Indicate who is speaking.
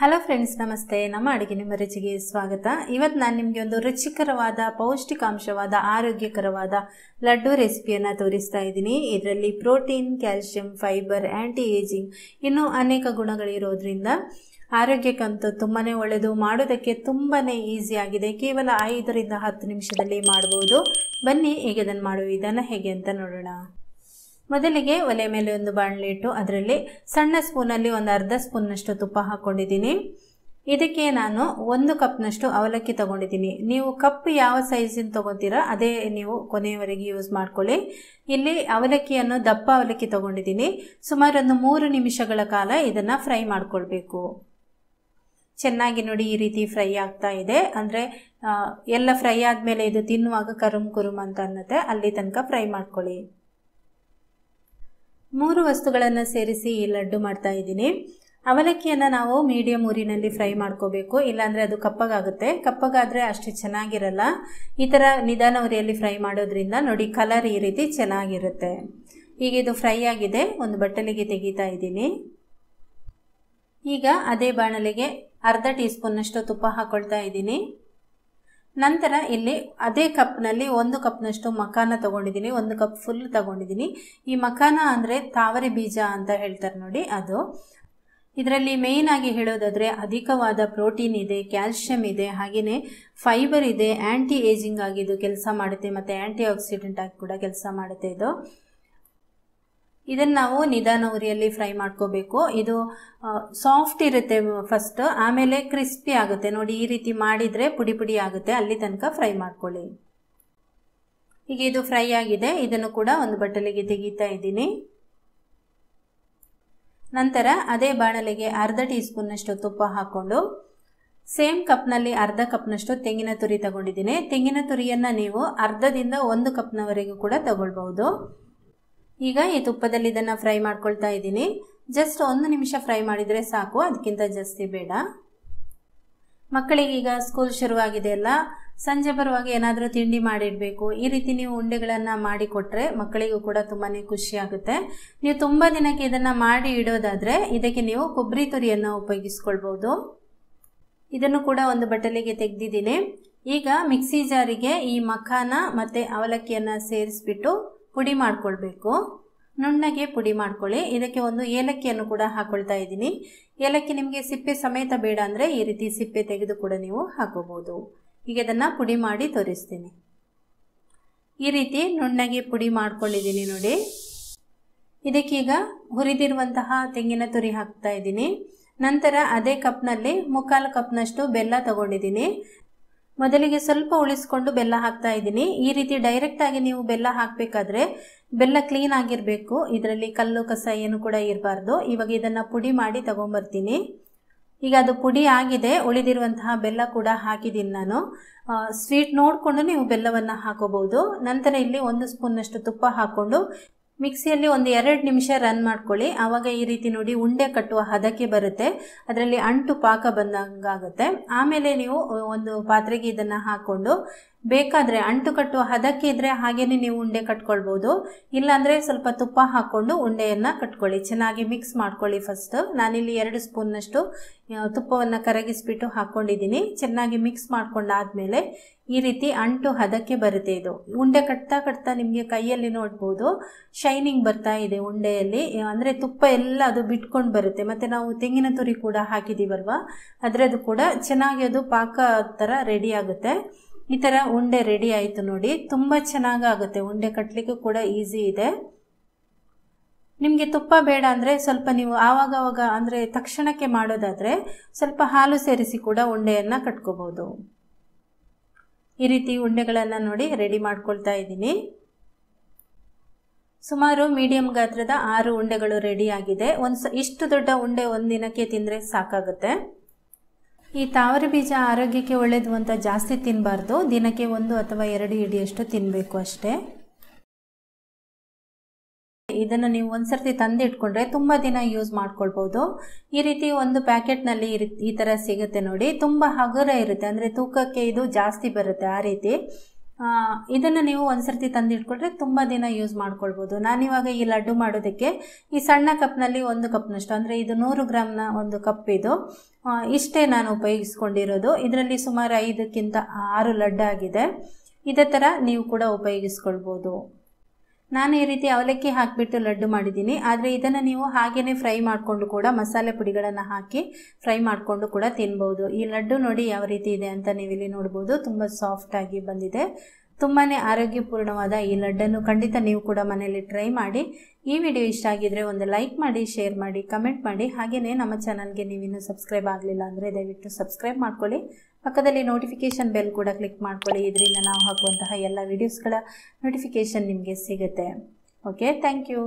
Speaker 1: Hello friends, ನಮಸ್ತೆ. ನಮ್ಮ ಅಡುಗೆ ನಿಮ್ಮ ರುಚಿಗೆ ಸ್ವಾಗತ. ಇವತ್ತು ನಾನು ನಿಮಗೆ ಒಂದು ರುಚಿಕರವಾದ, ಪೌಷ್ಟಿಕಾಂಶವಾದ, ಆರೋಗ್ಯಕರವಾದ ಲಡ್ಡು ರೆಸಿಪಿಯನ್ನು ತೋರಿಸ್ತಾ ಇದ್ದೀನಿ. ಇದರಲ್ಲಿ ಪ್ರೋಟೀನ್, ಕ್ಯಾಲ್ಶಿಯಂ, ಫೈಬರ್, ಆ್ಯಂಟಿ ಏಜಿಂಗ್ ಇನ್ನೂ ಅನೇಕ ಗುಣಗಳಿರೋದ್ರಿಂದ ಆರೋಗ್ಯಕ್ಕಂತೂ ತುಂಬಾ ಒಳ್ಳೆಯದು. ಮಾಡೋದಕ್ಕೆ ತುಂಬಾ ಈಸಿ ಆಗಿದೆ. ಕೇವಲ 5ರಿಂದ 10 ನಿಮಿಷದಲ್ಲಿ ಮಾಡಬಹುದು. ಬನ್ನಿ ಈಗ ಅದನ್ನು ಮಾಡುವ ವಿಧಾನ ಹೇಗೆ ಅಂತ ನೋಡೋಣ. ಮೊದಲಿಗೆ ಒಲೆ ಮೇಲೆ ಒಂದು ಬಾಣಲೆ ಇಟ್ಟು ಅದರಲ್ಲಿ ಸಣ್ಣ ಸ್ಪೂನಲ್ಲಿ ಒಂದು ಅರ್ಧ ಸ್ಪೂನ್ನಷ್ಟು ತುಪ್ಪ ಹಾಕ್ಕೊಂಡಿದ್ದೀನಿ. ಇದಕ್ಕೆ ನಾನು 1 ಕಪ್ನಷ್ಟು ಅವಲಕ್ಕಿ ತಗೊಂಡಿದ್ದೀನಿ. ನೀವು ಕಪ್ ಯಾವ ಸೈಜಿನ ತಗೋತೀರಾ ಅದೇ ನೀವು ಕೊನೆಯವರೆಗೆ ಯೂಸ್ ಮಾಡ್ಕೊಳ್ಳಿ. ಇಲ್ಲಿ ಅವಲಕ್ಕಿಯನ್ನು ದಪ್ಪ ಅವಲಕ್ಕಿ ತಗೊಂಡಿದ್ದೀನಿ. ಸುಮಾರು ಒಂದು 3 ನಿಮಿಷಗಳ ಕಾಲ ಇದನ್ನು ಫ್ರೈ ಮಾಡ್ಕೊಳ್ಬೇಕು. ಚೆನ್ನಾಗಿ ನೋಡಿ, ಈ ರೀತಿ ಫ್ರೈ ಆಗ್ತಾ ಇದೆ. ಅಂದರೆ ಎಲ್ಲ ಫ್ರೈ ಆದಮೇಲೆ ಇದು ತಿನ್ನುವಾಗ ಕರುಮ್ ಕುರುಮ್ ಅಂತ ಅನ್ನತ್ತೆ, ಅಲ್ಲಿ ತನಕ ಫ್ರೈ ಮಾಡ್ಕೊಳ್ಳಿ. 3 ವಸ್ತುಗಳನ್ನು ಸೇರಿಸಿ ಈ ಲಡ್ಡು ಮಾಡ್ತಾ ಇದ್ದೀನಿ. ಅವಲಕ್ಕಿಯನ್ನು ನಾವು ಮೀಡಿಯಂ ಊರಿನಲ್ಲಿ ಫ್ರೈ ಮಾಡ್ಕೋಬೇಕು, ಇಲ್ಲಾಂದರೆ ಅದು ಕಪ್ಪಗಾಗುತ್ತೆ. ಕಪ್ಪಗಾದರೆ ಅಷ್ಟು ಚೆನ್ನಾಗಿರಲ್ಲ. ಈ ಥರ ನಿಧಾನ ಉರಿಯಲ್ಲಿ ಫ್ರೈ ಮಾಡೋದ್ರಿಂದ ನೋಡಿ ಕಲರ್ ಈ ರೀತಿ ಚೆನ್ನಾಗಿರುತ್ತೆ. ಈಗ ಇದು ಫ್ರೈ ಆಗಿದೆ, ಒಂದು ಬಟ್ಟಲಿಗೆ ತೆಗಿತಾ ಇದ್ದೀನಿ. ಈಗ ಅದೇ ಬಾಣಲೆಗೆ ಅರ್ಧ ಟೀ ಸ್ಪೂನ್ನಷ್ಟು ತುಪ್ಪ ಹಾಕ್ಕೊಳ್ತಾ ಇದ್ದೀನಿ. ನಂತರ ಇಲ್ಲಿ ಅದೇ ಕಪ್ನಲ್ಲಿ 1 ಕಪ್ನಷ್ಟು ಮಖಾನ ತಗೊಂಡಿದ್ದೀನಿ. 1 ಕಪ್ ಫುಲ್ ತಗೊಂಡಿದ್ದೀನಿ. ಈ ಮಖಾನ ಅಂದರೆ ತಾವರೆ ಬೀಜ ಅಂತ ಹೇಳ್ತಾರೆ ನೋಡಿ, ಅದು. ಇದರಲ್ಲಿ ಮೇಯ್ನ್ ಆಗಿ ಹೇಳೋದಾದರೆ ಅಧಿಕವಾದ ಪ್ರೋಟೀನ್ ಇದೆ, ಕ್ಯಾಲ್ಶಿಯಂ ಇದೆ, ಹಾಗೆಯೇ ಫೈಬರ್ ಇದೆ, ಆ್ಯಂಟಿ ಏಜಿಂಗ್ ಆಗಿ ಇದು ಕೆಲಸ ಮಾಡುತ್ತೆ, ಮತ್ತು ಆ್ಯಂಟಿ ಆಕ್ಸಿಡೆಂಟ್ ಆಗಿ ಕೂಡ ಕೆಲಸ ಮಾಡುತ್ತೆ ಇದು. ಇದನ್ನು ನಾವು ನಿಧಾನ ಉರಿಯಲ್ಲಿ ಫ್ರೈ ಮಾಡ್ಕೋಬೇಕು. ಇದು ಸಾಫ್ಟ್ ಇರುತ್ತೆ ಫಸ್ಟ್, ಆಮೇಲೆ ಕ್ರಿಸ್ಪಿ ಆಗುತ್ತೆ. ನೋಡಿ, ಈ ರೀತಿ ಮಾಡಿದರೆ ಪುಡಿ ಪುಡಿ ಆಗುತ್ತೆ, ಅಲ್ಲಿ ತನಕ ಫ್ರೈ ಮಾಡ್ಕೊಳ್ಳಿ. ಈಗ ಇದು ಫ್ರೈ ಆಗಿದೆ, ಇದನ್ನು ಕೂಡ ಒಂದು ಬಟ್ಟಲಿಗೆ ತೆಗಿತಾ ಇದ್ದೀನಿ. ನಂತರ ಅದೇ ಬಾಣಲೆಗೆ ಅರ್ಧ ಟೀ ಸ್ಪೂನ್ನಷ್ಟು ತುಪ್ಪ ಹಾಕ್ಕೊಂಡು ಸೇಮ್ ಕಪ್ನಲ್ಲಿ ಅರ್ಧ ಕಪ್ನಷ್ಟು ತೆಂಗಿನ ತುರಿ ತಗೊಂಡಿದ್ದೀನಿ. ತೆಂಗಿನ ತುರಿಯನ್ನು ನೀವು ಅರ್ಧದಿಂದ 1 ಕಪ್ನವರೆಗೂ ಕೂಡ ತಗೊಳ್ಬಹುದು. ಈಗ ಈ ತುಪ್ಪದಲ್ಲಿ ಇದನ್ನು ಫ್ರೈ ಮಾಡ್ಕೊಳ್ತಾ ಇದ್ದೀನಿ. ಜಸ್ಟ್ 1 ನಿಮಿಷ ಫ್ರೈ ಮಾಡಿದರೆ ಸಾಕು, ಅದಕ್ಕಿಂತ ಜಾಸ್ತಿ ಬೇಡ. ಮಕ್ಕಳಿಗೆ ಈಗ ಸ್ಕೂಲ್ ಶುರುವಾಗಿದೆ ಅಲ್ಲ, ಸಂಜೆ ಬರುವಾಗ ಏನಾದರೂ ತಿಂಡಿ ಮಾಡಿಡಬೇಕು. ಈ ರೀತಿ ನೀವು ಉಂಡೆಗಳನ್ನು ಮಾಡಿಕೊಟ್ರೆ ಮಕ್ಕಳಿಗೂ ಕೂಡ ತುಂಬಾ ಖುಷಿ ಆಗುತ್ತೆ. ನೀವು ತುಂಬ ದಿನಕ್ಕೆ ಇದನ್ನು ಮಾಡಿ ಇಡೋದಾದರೆ ಇದಕ್ಕೆ ನೀವು ಕೊಬ್ಬರಿ ತುರಿಯನ್ನು ಉಪಯೋಗಿಸ್ಕೊಳ್ಬೋದು. ಇದನ್ನು ಕೂಡ ಒಂದು ಬಟ್ಟಲಿಗೆ ತೆಗೆದಿದ್ದೀನಿ. ಈಗ ಮಿಕ್ಸಿ ಜಾರಿಗೆ ಈ ಮಖಾನ ಮತ್ತು ಅವಲಕ್ಕಿಯನ್ನು ಸೇರಿಸ್ಬಿಟ್ಟು ಪುಡಿ ಮಾಡ್ಕೊಳ್ಬೇಕು. ನುಣ್ಣಗೆ ಪುಡಿ ಮಾಡ್ಕೊಳ್ಳಿ. ಇದಕ್ಕೆ ಒಂದು ಏಲಕ್ಕಿಯನ್ನು ಕೂಡ ಹಾಕ್ಕೊಳ್ತಾ ಇದ್ದೀನಿ. ಏಲಕ್ಕಿ ನಿಮಗೆ ಸಿಪ್ಪೆ ಸಮೇತ ಬೇಡ ಅಂದರೆ ಈ ರೀತಿ ಸಿಪ್ಪೆ ತೆಗೆದು ಕೂಡ ನೀವು ಹಾಕೋಬಹುದು. ಈಗ ಇದನ್ನು ಪುಡಿ ಮಾಡಿ ತೋರಿಸ್ತೀನಿ. ಈ ರೀತಿ ನುಣ್ಣಗೆ ಪುಡಿ ಮಾಡ್ಕೊಂಡಿದ್ದೀನಿ ನೋಡಿ. ಇದಕ್ಕೀಗ ಹುರಿದಿರುವಂತಹ ತೆಂಗಿನ ತುರಿ ಹಾಕ್ತಾ ಇದ್ದೀನಿ. ನಂತರ ಅದೇ ಕಪ್ನಲ್ಲಿ 3/4 ಕಪ್ನಷ್ಟು ಬೆಲ್ಲ ತಗೊಂಡಿದ್ದೀನಿ. ಮೊದಲಿಗೆ ಸ್ವಲ್ಪ ಉಳಿಸ್ಕೊಂಡು ಬೆಲ್ಲ ಹಾಕ್ತಾ ಇದ್ದೀನಿ. ಈ ರೀತಿ ಡೈರೆಕ್ಟ್ ಆಗಿ ನೀವು ಬೆಲ್ಲ ಹಾಕಬೇಕಾದ್ರೆ ಬೆಲ್ಲ ಕ್ಲೀನ್ ಆಗಿರಬೇಕು, ಇದರಲ್ಲಿ ಕಲ್ಲು ಕಸ ಏನು ಕೂಡ ಇರಬಾರ್ದು. ಇವಾಗ ಇದನ್ನು ಪುಡಿ ಮಾಡಿ ತಗೊಂಬರ್ತೀನಿ. ಈಗ ಅದು ಪುಡಿ ಆಗಿದೆ, ಉಳಿದಿರುವಂತಹ ಬೆಲ್ಲ ಕೂಡ ಹಾಕಿದ್ದೀನಿ ನಾನು. ಸ್ವೀಟ್ ನೋಡಿಕೊಂಡು ನೀವು ಬೆಲ್ಲವನ್ನು ಹಾಕೋಬಹುದು. ನಂತರ ಇಲ್ಲಿ 1 ಸ್ಪೂನ್ನಷ್ಟು ತುಪ್ಪ ಹಾಕ್ಕೊಂಡು ಮಿಕ್ಸಿಯಲ್ಲಿ ಒಂದು 2 ನಿಮಿಷ ರನ್ ಮಾಡ್ಕೊಳ್ಳಿ. ಆವಾಗ ಈ ರೀತಿ ನೋಡಿ ಉಂಡೆ ಕಟ್ಟುವ ಹದಕ್ಕೆ ಬರುತ್ತೆ, ಅದರಲ್ಲಿ ಅಂಟು ಪಾಕ ಬಂದಂಗಾಗುತ್ತೆ. ಆಮೇಲೆ ನೀವು ಒಂದು ಪಾತ್ರೆಗೆ ಇದನ್ನು ಹಾಕ್ಕೊಂಡು ಬೇಕಾದರೆ ಅಂಟು ಕಟ್ಟುವ ಹದಕ್ಕೆ ಇದ್ದರೆ ಹಾಗೇನೆ ನೀವು ಉಂಡೆ ಕಟ್ಕೊಳ್ಬೋದು. ಇಲ್ಲಾಂದರೆ ಸ್ವಲ್ಪ ತುಪ್ಪ ಹಾಕ್ಕೊಂಡು ಉಂಡೆಯನ್ನು ಕಟ್ಕೊಳ್ಳಿ. ಚೆನ್ನಾಗಿ ಮಿಕ್ಸ್ ಮಾಡ್ಕೊಳ್ಳಿ. ಫಸ್ಟ್ ನಾನಿಲ್ಲಿ 2 ಸ್ಪೂನ್ನಷ್ಟು ತುಪ್ಪವನ್ನು ಕರಗಿಸ್ಬಿಟ್ಟು ಹಾಕ್ಕೊಂಡಿದ್ದೀನಿ. ಚೆನ್ನಾಗಿ ಮಿಕ್ಸ್ ಮಾಡ್ಕೊಂಡಾದ್ಮೇಲೆ ಈ ರೀತಿ ಅಂಟು ಹದಕ್ಕೆ ಬರುತ್ತೆ. ಇದು ಉಂಡೆ ಕಟ್ತಾ ನಿಮಗೆ ಕೈಯಲ್ಲಿ ನೋಡ್ಬೋದು ಶೈನಿಂಗ್ ಬರ್ತಾ ಇದೆ ಉಂಡೆಯಲ್ಲಿ. ಅಂದರೆ ತುಪ್ಪ ಎಲ್ಲ ಅದು ಬಿಟ್ಕೊಂಡು ಬರುತ್ತೆ. ಮತ್ತು ನಾವು ತೆಂಗಿನ ತುರಿ ಕೂಡ ಹಾಕಿದ್ದೀವಲ್ವ, ಅದರದ್ದು ಕೂಡ ಚೆನ್ನಾಗಿ ಅದು ಪಾಕ ಥರ ರೆಡಿ ಆಗುತ್ತೆ. ಈ ಥರ ಉಂಡೆ ರೆಡಿ ಆಯಿತು ನೋಡಿ. ತುಂಬ ಚೆನ್ನಾಗಾಗುತ್ತೆ. ಉಂಡೆ ಕಟ್ಟಲಿಕ್ಕೂ ಕೂಡ ಈಸಿ ಇದೆ. ನಿಮಗೆ ತುಪ್ಪ ಬೇಡ ಅಂದರೆ ಸ್ವಲ್ಪ ನೀವು ಆವಾಗವಾಗ ಅಂದರೆ ತಕ್ಷಣಕ್ಕೆ ಮಾಡೋದಾದರೆ ಸ್ವಲ್ಪ ಹಾಲು ಸೇರಿಸಿ ಕೂಡ ಉಂಡೆಯನ್ನು ಕಟ್ಕೋಬೋದು. ಈ ರೀತಿ ಉಂಡೆಗಳನ್ನು ನೋಡಿ ರೆಡಿ ಮಾಡ್ಕೊಳ್ತಾ ಇದ್ದೀನಿ. ಸುಮಾರು ಮೀಡಿಯಂ ಗಾತ್ರದ 6 ಉಂಡೆಗಳು ರೆಡಿ ಆಗಿದೆ. ಇಷ್ಟು ದೊಡ್ಡ ಉಂಡೆ ಒಂದಿನಕ್ಕೆ ತಿಂದರೆ ಸಾಕಾಗುತ್ತೆ. ಈ ತಾವರೆ ಬೀಜ ಆರೋಗ್ಯಕ್ಕೆ ಒಳ್ಳೆಯದು ಅಂತ ಜಾಸ್ತಿ ತಿನ್ನಬಾರ್ದು. ದಿನಕ್ಕೆ 1 ಅಥವಾ 2 ಇಡಿಯಷ್ಟು ತಿನ್ನಬೇಕು ಅಷ್ಟೇ. ಇದನ್ನು ನೀವು ಒಂದ್ಸರ್ತಿ ತಂದಿಟ್ಕೊಂಡ್ರೆ ತುಂಬ ದಿನ ಯೂಸ್ ಮಾಡ್ಕೊಳ್ಬೋದು. ಈ ರೀತಿ ಒಂದು ಪ್ಯಾಕೆಟ್ನಲ್ಲಿ ಈ ಥರ ಸಿಗುತ್ತೆ ನೋಡಿ. ತುಂಬ ಹಗುರ ಇರುತ್ತೆ, ಅಂದರೆ ತೂಕಕ್ಕೆ ಇದು ಜಾಸ್ತಿ ಬರುತ್ತೆ. ಆ ರೀತಿ ಇದನ್ನು ನೀವು ಒಂದ್ಸರ್ತಿ ತಂದಿಟ್ಕೊಂಡ್ರೆ ತುಂಬ ದಿನ ಯೂಸ್ ಮಾಡ್ಕೊಳ್ಬೋದು. ನಾನಿವಾಗ ಈ ಲಡ್ಡು ಮಾಡೋದಕ್ಕೆ ಈ ಸಣ್ಣ ಕಪ್ನಲ್ಲಿ 1 ಕಪ್ನಷ್ಟು, ಅಂದರೆ ಇದು 100 ಗ್ರಾಮ್ನ ಒಂದು ಕಪ್, ಇದು ಇಷ್ಟೇ ನಾನು ಉಪಯೋಗಿಸ್ಕೊಂಡಿರೋದು. ಇದರಲ್ಲಿ ಸುಮಾರು 5ಕ್ಕಿಂತ 6 ಲಡ್ಡು ಆಗಿದೆ. ಇದೇ ಥರ ನೀವು ಕೂಡ ಉಪಯೋಗಿಸ್ಕೊಳ್ಬೋದು. ನಾನು ಈ ರೀತಿ ಅವಲಕ್ಕಿ ಹಾಕಿಬಿಟ್ಟು ಲಡ್ಡು ಮಾಡಿದ್ದೀನಿ. ಆದರೆ ಇದನ್ನು ನೀವು ಹಾಗೇ ಫ್ರೈ ಮಾಡಿಕೊಂಡು ಕೂಡ ಮಸಾಲೆ ಪುಡಿಗಳನ್ನು ಹಾಕಿ ಫ್ರೈ ಮಾಡಿಕೊಂಡು ಕೂಡ ತಿನ್ಬೋದು. ಈ ಲಡ್ಡು ನೋಡಿ ಯಾವ ರೀತಿ ಇದೆ ಅಂತ ನೀವಿಲ್ಲಿ ನೋಡ್ಬೋದು. ತುಂಬ ಸಾಫ್ಟಾಗಿ ಬಂದಿದೆ. ತುಂಬಾ ಆರೋಗ್ಯಪೂರ್ಣವಾದ ಈ ಲಡ್ಡನ್ನು ಖಂಡಿತ ನೀವು ಕೂಡ ಮನೆಯಲ್ಲಿ ಟ್ರೈ ಮಾಡಿ. ಈ ವಿಡಿಯೋ ಇಷ್ಟ ಆಗಿದ್ರೆ ಒಂದು ಲೈಕ್ ಮಾಡಿ, ಶೇರ್ ಮಾಡಿ, ಕಮೆಂಟ್ ಮಾಡಿ. ಹಾಗೆಯೇ ನಮ್ಮ ಚಾನಲ್ಗೆ ನೀವಿನ್ನೂ ಸಬ್ಸ್ಕ್ರೈಬ್ ಆಗಲಿಲ್ಲ ಅಂದರೆ ದಯವಿಟ್ಟು ಸಬ್ಸ್ಕ್ರೈಬ್ ಮಾಡ್ಕೊಳ್ಳಿ. ಪಕ್ಕದಲ್ಲಿ ನೋಟಿಫಿಕೇಷನ್ ಬೆಲ್ ಕೂಡ ಕ್ಲಿಕ್ ಮಾಡ್ಕೊಳ್ಳಿ. ಇದರಿಂದ ನಾವು ಹಾಕುವಂತಹ ಎಲ್ಲ ವಿಡಿಯೋಸ್ಗಳ ನೋಟಿಫಿಕೇಷನ್ ನಿಮಗೆ ಸಿಗುತ್ತೆ. Okay, thank you.